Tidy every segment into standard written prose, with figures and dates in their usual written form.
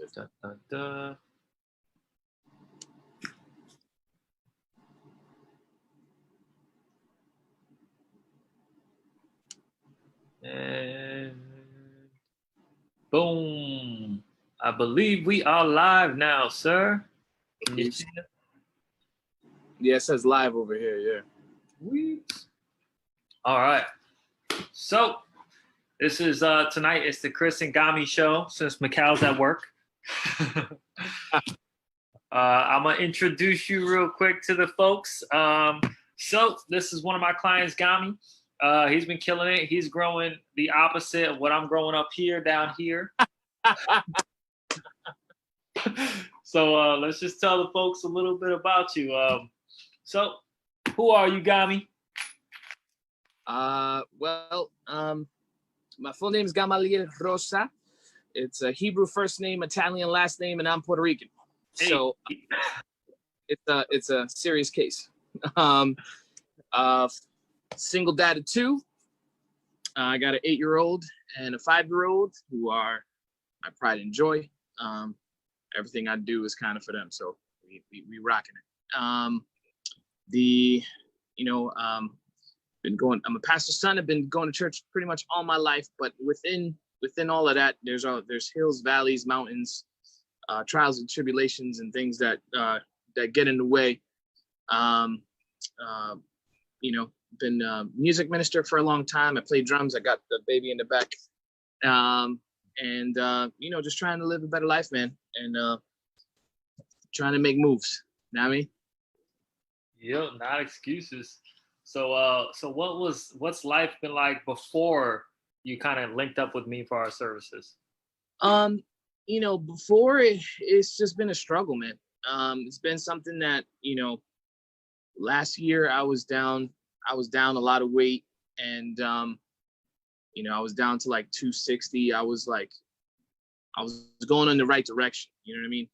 Dun, dun, dun. And boom. I believe we are live now, sir. Can you see it? Yeah, it says live over here, yeah. Sweet. All right. So this is tonight. It's the Chris and Gami show since Mikhail's at work. I'm gonna introduce you real quick to the folks. So this is one of my clients, Gami. He's been killing it. He's growing the opposite of what I'm growing up here, down here. So let's just tell the folks a little bit about you. So who are you, Gami? My full name is Gamaliel Rosa. It's a Hebrew first name, Italian last name, and I'm Puerto Rican. Hey. So it's a serious case. Single dad of two. I got an 8-year-old and a 5-year-old who are my pride and joy. Everything I do is kind of for them, so we rocking it. Been going. I'm a pastor's son. I've been going to church pretty much all my life, but within all of that, there's hills, valleys, mountains, trials and tribulations, and things that get in the way. Been a music minister for a long time. I play drums. I got the baby in the back, just trying to live a better life, man, and trying to make moves. You know what I mean? Yep, not excuses. So what's life been like before you kind of linked up with me for our services? Before it's just been a struggle, man. It's been something that, last year I was down a lot of weight, and I was down to like 260. I was going in the right direction. You know what I mean?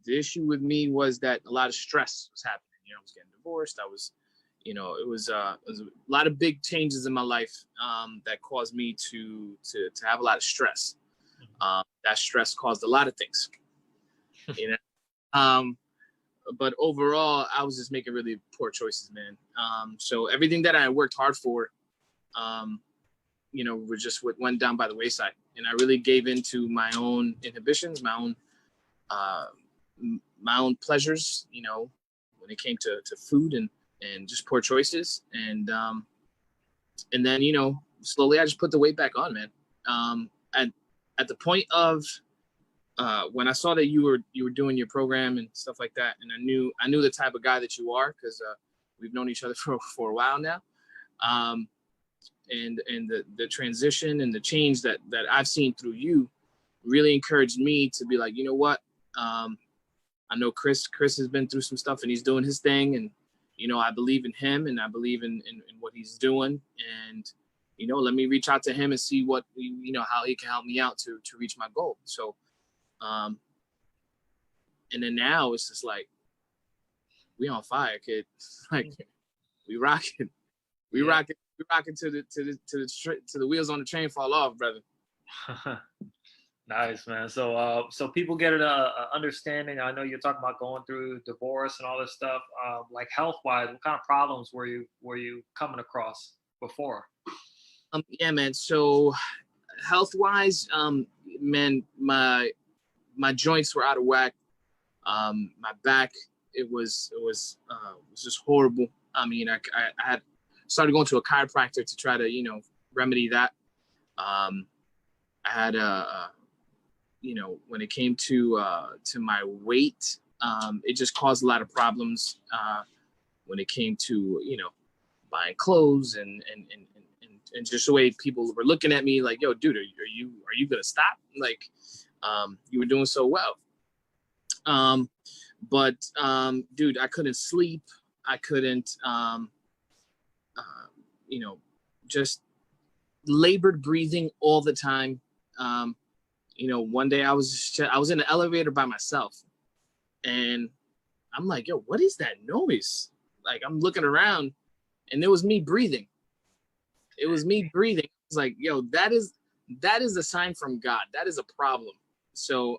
The issue with me was that a lot of stress was happening. I was getting divorced. I was, it was a lot of big changes in my life that caused me to have a lot of stress. That stress caused a lot of things, but overall, I was just making really poor choices, man. So everything that I worked hard for, went down by the wayside, and I really gave into my own inhibitions, my own pleasures, when it came to food and just poor choices. And then, slowly I just put the weight back on, man. At the point of when I saw that you were doing your program and stuff like that, and I knew the type of guy that you are, because we've known each other for a while now. And the transition and the change that I've seen through you really encouraged me to be like, you know what? I know Chris has been through some stuff, and he's doing his thing, and I believe in him, and I believe in what he's doing, and let me reach out to him and see what how he can help me out to reach my goal. So and then now it's just like we on fire, kid. Like we rocking to the wheels on the train fall off, brother. Nice, man. So people get an understanding. I know you're talking about going through divorce and all this stuff. Like health-wise, what kind of problems were you coming across before? Yeah, man. So health-wise, man, my joints were out of whack. My back, it was just horrible. I mean, I had started going to a chiropractor to try to remedy that. I had when it came to my weight, it just caused a lot of problems when it came to buying clothes and just the way people were looking at me like, yo, dude, are you gonna stop? Like, you were doing so well. But dude, I couldn't sleep. I couldn't, just labored breathing all the time. One day I was in the elevator by myself, and I'm like, yo, what is that noise? Like, I'm looking around, and it was me breathing. It was me breathing. It's like, yo, that is a sign from God. That is a problem. So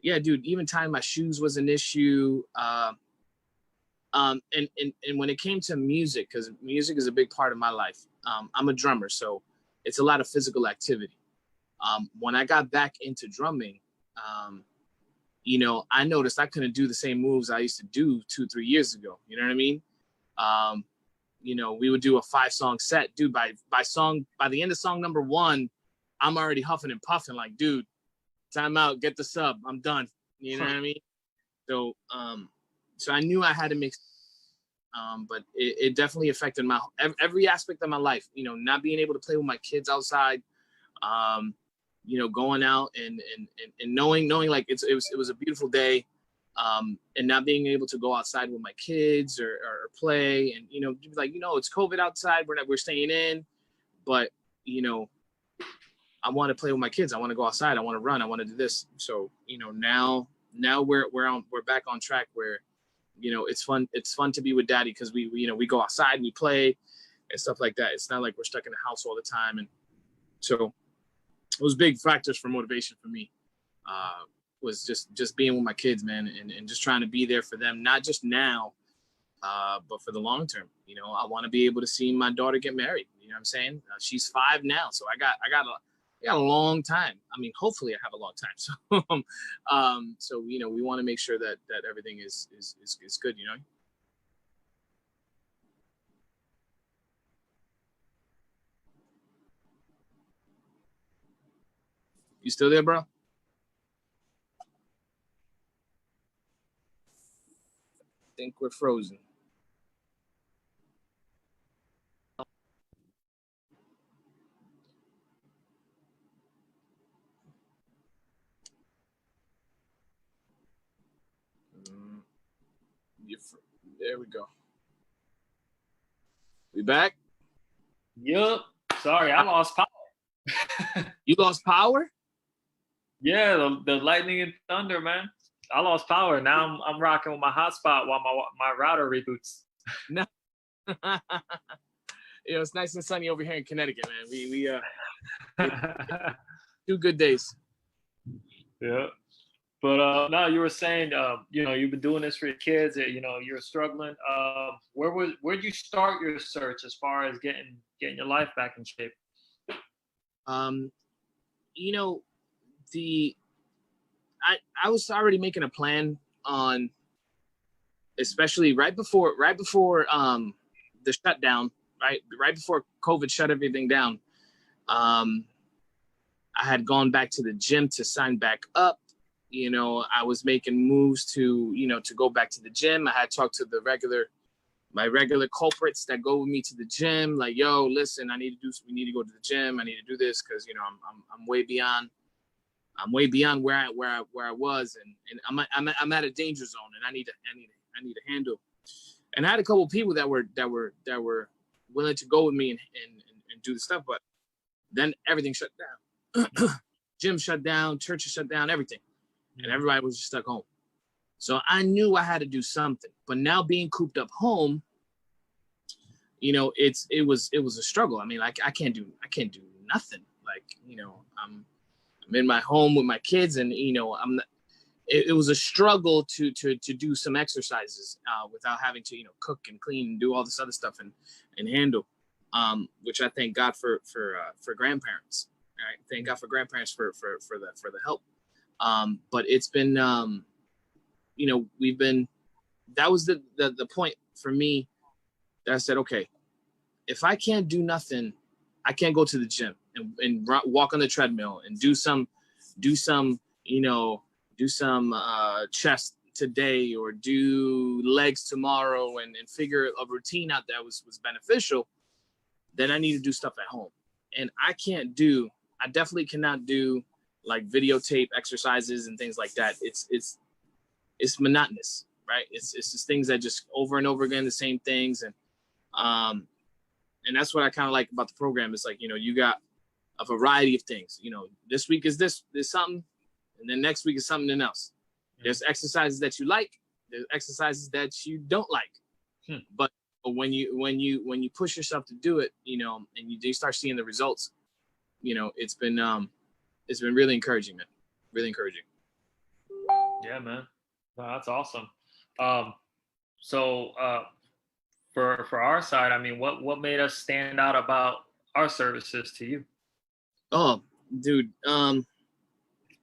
yeah, dude, even tying my shoes was an issue. And when it came to music, because music is a big part of my life, I'm a drummer, so it's a lot of physical activity. When I got back into drumming, I noticed I couldn't do the same moves I used to do 2-3 years ago. You know what I mean? We would do a 5-song set, dude. By the end of song number 1, I'm already huffing and puffing, like, dude, time out, get the sub, I'm done. You know what I mean? So, so I knew I had to make, but it definitely affected every aspect of my life. Not being able to play with my kids outside, going out and knowing like it was a beautiful day, and not being able to go outside with my kids or play, and like it's COVID outside, we're staying in, but I want to play with my kids. I want to go outside. I want to run. I want to do this. So now we're back on track where it's fun. It's fun to be with daddy because we go outside, we play and stuff like that. It's not like we're stuck in the house all the time. And so those big factors for motivation for me was just being with my kids, man, and just trying to be there for them, not just now, but for the long term. I want to be able to see my daughter get married. You know what I'm saying? She's 5 now, so I got a long time. I mean, hopefully I have a long time. So we want to make sure that everything is good. You still there, bro? I think we're frozen. There we go. We back? Yup. Sorry, I lost power. You lost power? Yeah, the lightning and thunder, man. I lost power. Now I'm rocking with my hotspot while my router reboots. No. It's nice and sunny over here in Connecticut, man. We 2 good days. Yeah. But no, you were saying, you've been doing this for your kids. You're struggling. Where'd you start your search as far as getting your life back in shape? I was already making a plan on, especially right before the shutdown, right before COVID shut everything down. I had gone back to the gym to sign back up. I was making moves to go back to the gym. I had talked to my regular culprits that go with me to the gym. Like, yo, listen, we need to go to the gym. I need to do this because I'm way beyond where I was, and I'm at a danger zone, and I need to handle. And I had a couple of people that were willing to go with me and do the stuff, but then everything shut down. Gym shut down, churches shut down, everything. And everybody was just stuck home. So I knew I had to do something. But now being cooped up home, it was a struggle. I mean, like I can't do nothing. Like, I'm in my home with my kids, and it was a struggle to do some exercises without having to cook and clean and do all this other stuff and handle, which I thank God for grandparents. Right? Thank God for grandparents for the help. But it's been, that was the point for me that I said, okay, if I can't do nothing, I can't go to the gym and walk on the treadmill and do some chest today or do legs tomorrow and figure a routine out that was beneficial, then I need to do stuff at home. And I definitely cannot do like videotape exercises and things like that. It's monotonous, right? It's just things that just over and over again, the same things. And that's what I kind of like about the program. It's like, you got a variety of things. This week is this something, and then next week is something else. There's exercises that you like, there's exercises that you don't like. But when you push yourself to do it, and you start seeing the results, it's been really encouraging, man. really encouraging. Yeah, man. No, that's awesome. So for our side, I mean, what made us stand out about our services to you? Oh, dude.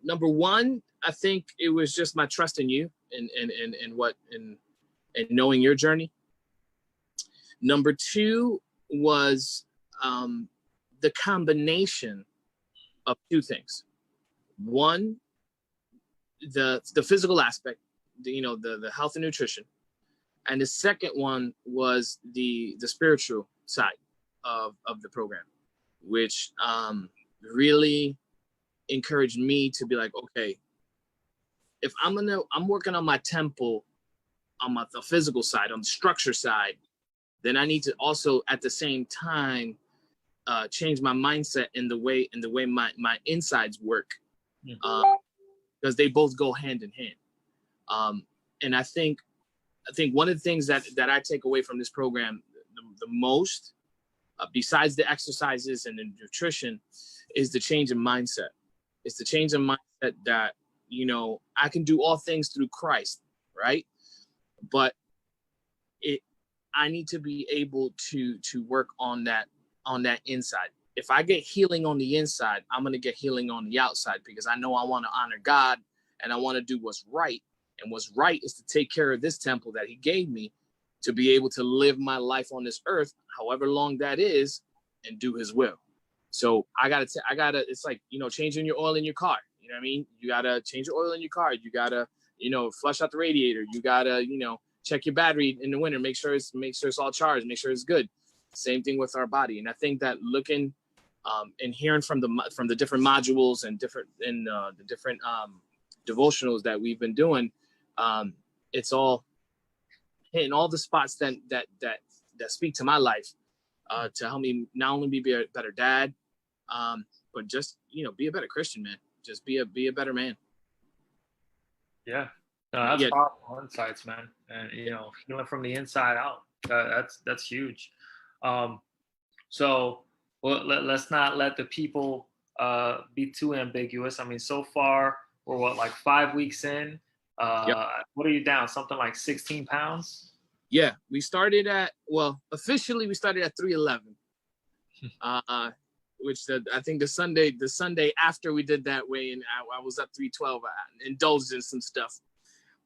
Number one, I think it was just my trust in you and knowing your journey. Number two was the combination of two things. One, the physical aspect, the health and nutrition, and the second one was the spiritual side of the program, which really encouraged me to be like, okay, if I'm working on my temple, on the physical side, on the structure side, then I need to also at the same time change my mindset in the way my insides work, because they both go hand in hand. And I think one of the things that I take away from this program the most, besides the exercises and the nutrition, is the change in mindset. It's the change in mindset that, I can do all things through Christ, right? But I need to be able to work on that inside. If I get healing on the inside, I'm going to get healing on the outside, because I know I want to honor God and I want to do what's right. And what's right is to take care of this temple that he gave me to be able to live my life on this earth, however long that is, and do his will. So it's like, changing your oil in your car. You know what I mean? You got to change the oil in your car. You got to, flush out the radiator. You got to, check your battery in the winter, make sure it's all charged, make sure it's good. Same thing with our body. And I think that looking and hearing from the different modules and the different devotionals that we've been doing, it's all hitting all the spots that speak to my life, to help me not only be a better dad, but just be a better Christian, man. Just be a better man. Yeah, no, that's powerful insights, man. And healing from the inside out, that's huge. So let's not let the people be too ambiguous. I mean, so far we're like 5 weeks in. Yep. What are you down? Something like 16 pounds? Yeah, officially we started at 311. Which I think the Sunday after we did that weigh in, I was up 312. I indulged in some stuff.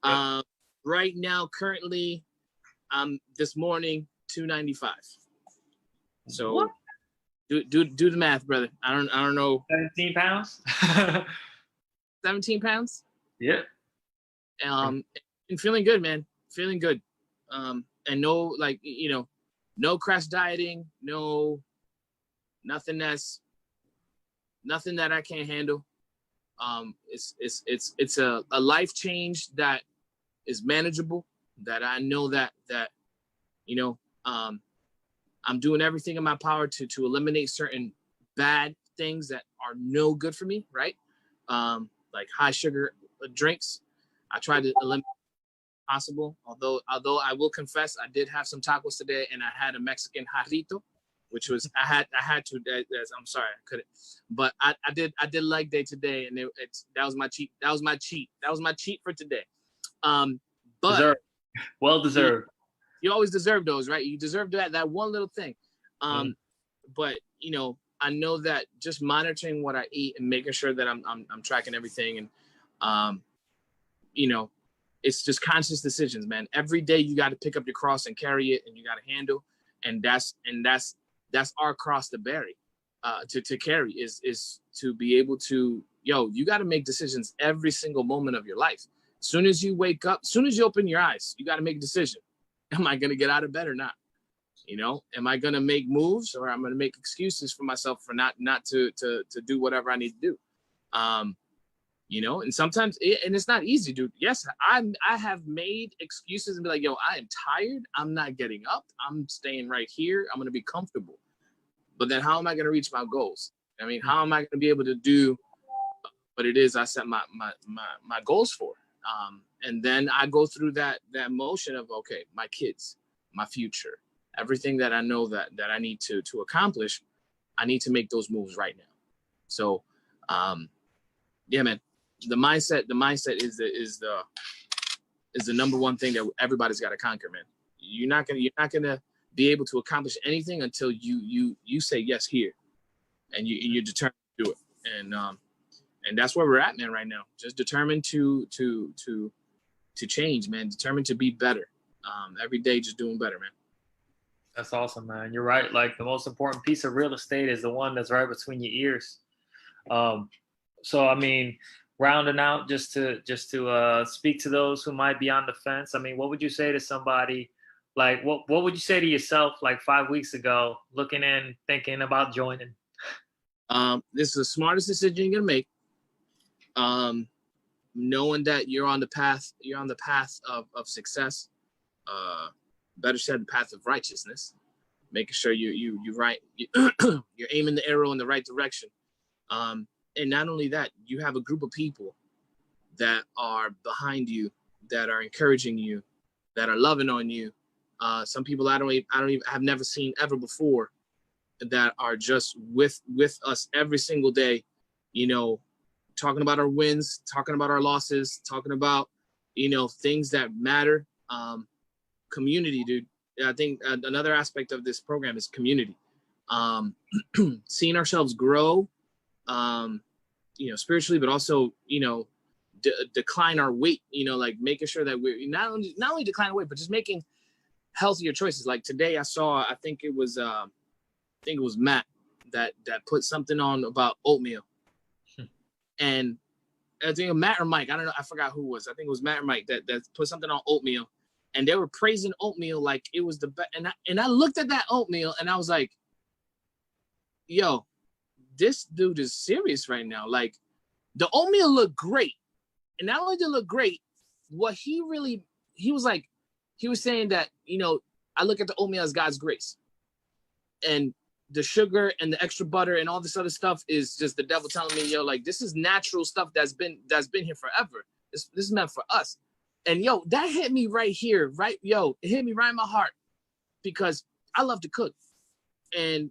Yep. Right now, currently, this morning 295. So what? Do the math, brother. I don't know. 17 pounds. 17 pounds. Yeah. And feeling good, man. Feeling good. And no, no crash dieting, nothing that I can't handle. It's a life change that is manageable, that I know that I'm doing everything in my power to eliminate certain bad things that are no good for me, right? Like high sugar drinks. I try to eliminate possible. Although I will confess, I did have some tacos today, and I had a Mexican jarrito, which was I had to. I'm sorry, I couldn't. But I did leg day today, and that was my cheat. That was my cheat for today. But deserved. Well deserved. You always deserve those, right? You deserve that one little thing. But I know that just monitoring what I eat and making sure that I'm tracking everything, and it's just conscious decisions, man. Every day you got to pick up your cross and carry it, and you got to handle, and that's our cross to bear, to carry is to be able to, you got to make decisions every single moment of your life. As soon as you wake up, as soon as you open your eyes, you got to make a decision. Am I going to get out of bed or not? Am I going to make moves, or I'm going to make excuses for myself for not to do whatever I need to do? And sometimes, and it's not easy, dude. Yes, I have made excuses and be like, I am tired. I'm not getting up. I'm staying right here. I'm going to be comfortable. But then how am I going to reach my goals? I mean, how am I going to be able to do what it is I set my goals for? And then I go through that motion of, okay, my kids, my future, everything that I know that I need to accomplish, I need to make those moves right now. So, yeah, man, the mindset is the number one thing that everybody's got to conquer, man. You're not gonna be able to accomplish anything until you say yes here, and you're determined to do it. And that's where we're at, man, right now. Just determined to change, man. Determined to be better. Every day, just doing better, man. That's awesome, man. You're right. Like, the most important piece of real estate is the one that's right between your ears. So I mean, rounding out, just to speak to those who might be on the fence. I mean, what would you say to somebody? Like, what would you say to yourself like 5 weeks ago, looking in, thinking about joining? This is the smartest decision you're gonna make. Knowing that you're on the path of success. Better said, the path of righteousness. Making sure you're aiming the arrow in the right direction. And not only that, you have a group of people that are behind you, that are encouraging you, that are loving on you. Some people I don't even have never seen ever before, that are just with us every single day, you know, talking about our wins, talking about our losses, talking about, you know, things that matter. Community, dude. I think another aspect of this program is community. Seeing ourselves grow, you know, spiritually, but also, you know, decline our weight, you know, like making sure that we're not only decline our weight, but just making healthier choices. Like today I think it was Matt that put something on about oatmeal. And I think Matt or Mike, I don't know, I forgot who it was. I think it was Matt or Mike that put something on oatmeal, and they were praising oatmeal like it was the best. And I looked at that oatmeal and I was like, yo, this dude is serious right now. Like, the oatmeal looked great. And not only did it look great, what he was saying that, you know, I look at the oatmeal as God's grace. And the sugar and the extra butter and all this other stuff is just the devil telling me, yo, like, this is natural stuff that's been here forever. This is meant for us. And yo, that hit me right here, right? Yo, it hit me right in my heart, because I love to cook. And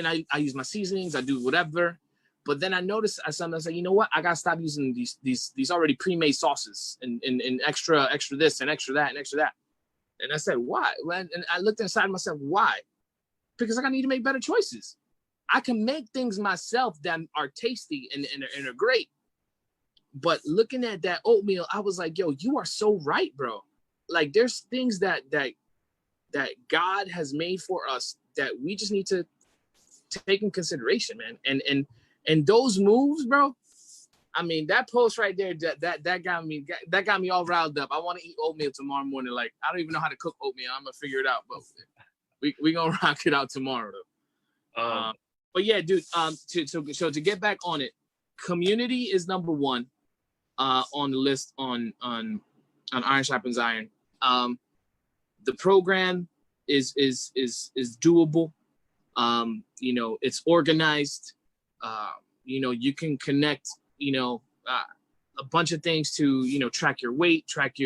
I use my seasonings, I do whatever. But then I noticed something. I was like, you know what? I gotta stop using these already pre-made sauces and extra this and extra that and extra that. And I said, why? And I looked inside myself, why? Because I need to make better choices. I can make things myself that are tasty and are great. But looking at that oatmeal, I was like, yo, you are so right, bro. Like, there's things that God has made for us that we just need to take in consideration, man. And those moves, bro. I mean, that post right there, that got me all riled up. I want to eat oatmeal tomorrow morning. Like, I don't even know how to cook oatmeal. I'm gonna figure it out, but we gonna rock it out tomorrow, though. But yeah, dude. So to get back on it, community is number one on the list on Iron Sharpens Iron. The program is doable. You know, it's organized. You know, you can connect, you know, a bunch of things to, you know, track your weight, track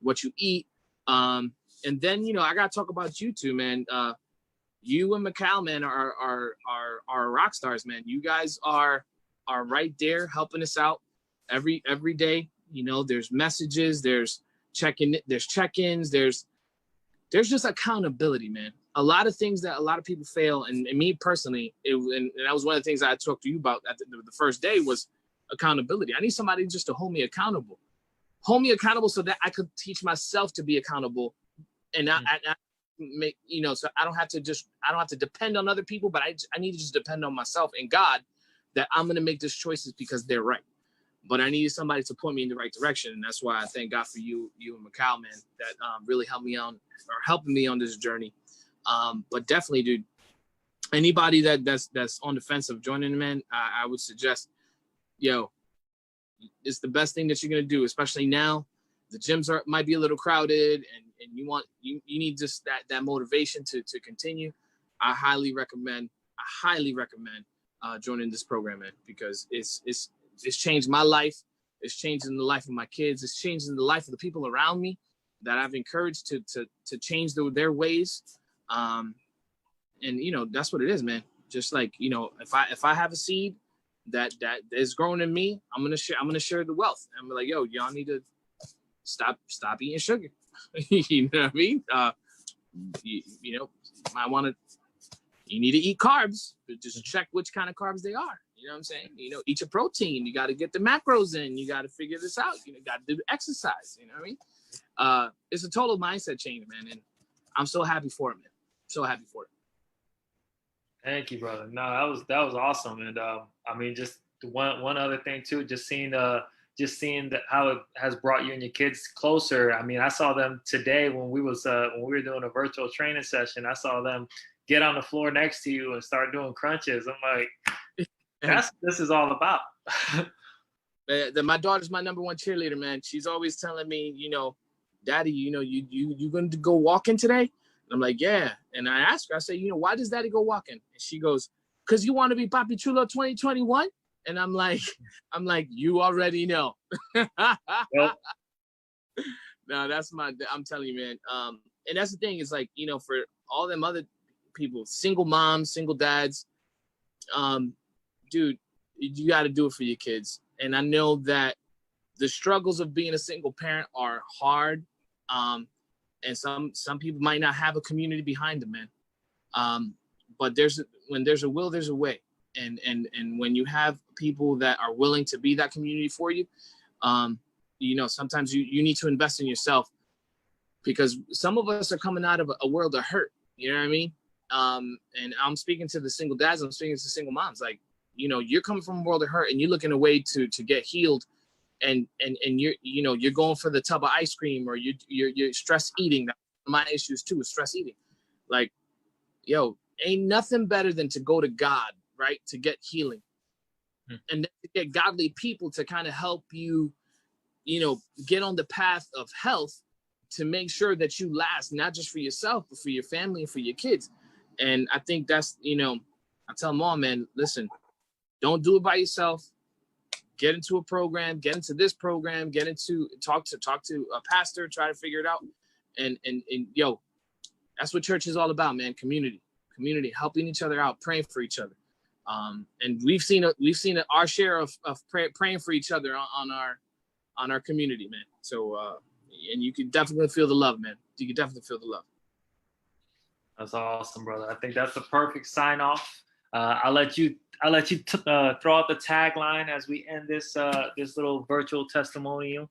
what you eat. And then, you know, I gotta talk about you two, man. You and Mikal, man, are rock stars, man. You guys are right there helping us out every day. You know, there's messages, there's check-ins, there's just accountability, man. A lot of things that a lot of people fail, and me personally, and that was one of the things I talked to you about at the first day was accountability. I need somebody just to hold me accountable so that I could teach myself to be accountable, and I make, you know, so I don't have to depend on other people, but I need to just depend on myself and God, that I'm going to make these choices because they're right. But I needed somebody to point me in the right direction, and that's why I thank God for you and Mikal, man, that really helping me on this journey. But definitely, dude, anybody that's on the fence of joining, man, I would suggest, yo, it's the best thing that you're gonna do, especially now. The gyms might be a little crowded, and you need just that motivation to continue. I highly recommend joining this program, man, because it's changed my life. It's changing the life of my kids. It's changing the life of the people around me that I've encouraged to change their ways. And you know, that's what it is, man. Just like, you know, if I have a seed, that is growing in me, I'm gonna share the wealth. I'm like, yo, y'all need to stop eating sugar. You know what I mean? You know, you need to eat carbs, but just check which kind of carbs they are. You know what I'm saying? You know, eat your protein. You got to get the macros in. You got to figure this out. You know, got to do exercise. You know what I mean? It's a total mindset change, man, and I'm so happy for it, man. So happy for it. Thank you, brother. No, that was awesome, and I mean, just one other thing too, just seeing how it has brought you and your kids closer. I mean, I saw them today when we were doing a virtual training session. I saw them get on the floor next to you and start doing crunches. I'm like, this is all about. My daughter's my number one cheerleader, man. She's always telling me, you know, Daddy, you know, you going to go walking today? And I'm like, yeah. And I ask her, I say, you know, why does Daddy go walking? And she goes, because you want to be Papi Chulo 2021? And I'm like, you already know. Yep. No, I'm telling you, man. And that's the thing is like, you know, for all them other people, single moms, single dads, dude, you got to do it for your kids. And I know that the struggles of being a single parent are hard. And some people might not have a community behind them, man. But when there's a will, there's a way. And when you have people that are willing to be that community for you, you know, sometimes you need to invest in yourself, because some of us are coming out of a world of hurt. You know what I mean? And I'm speaking to the single dads. I'm speaking to single moms. Like, you know, you're coming from a world of hurt and you're looking a way to get healed. And you're going for the tub of ice cream, or you're stress eating. My issues too is stress eating. Like, yo, ain't nothing better than to go to God, right? To get healing. And then to get godly people to kind of help you, you know, get on the path of health, to make sure that you last, not just for yourself, but for your family and for your kids. And I think that's, you know, I tell them all, man, listen, don't do it by yourself. Get into a program, get into this program, talk to a pastor, try to figure it out. And yo, that's what church is all about, man. Community, helping each other out, praying for each other. And we've seen our share of praying for each other on our community, man. So, and you can definitely feel the love, man. You can definitely feel the love. That's awesome, brother. I think that's the perfect sign off. I'll let you throw out the tagline as we end this little virtual testimonial.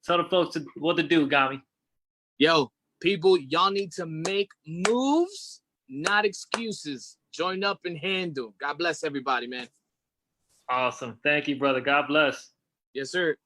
Tell the folks what to do, Gami. Yo, people, y'all need to make moves, not excuses. Join up and handle. God bless everybody, man. Awesome. Thank you, brother. God bless. Yes, sir.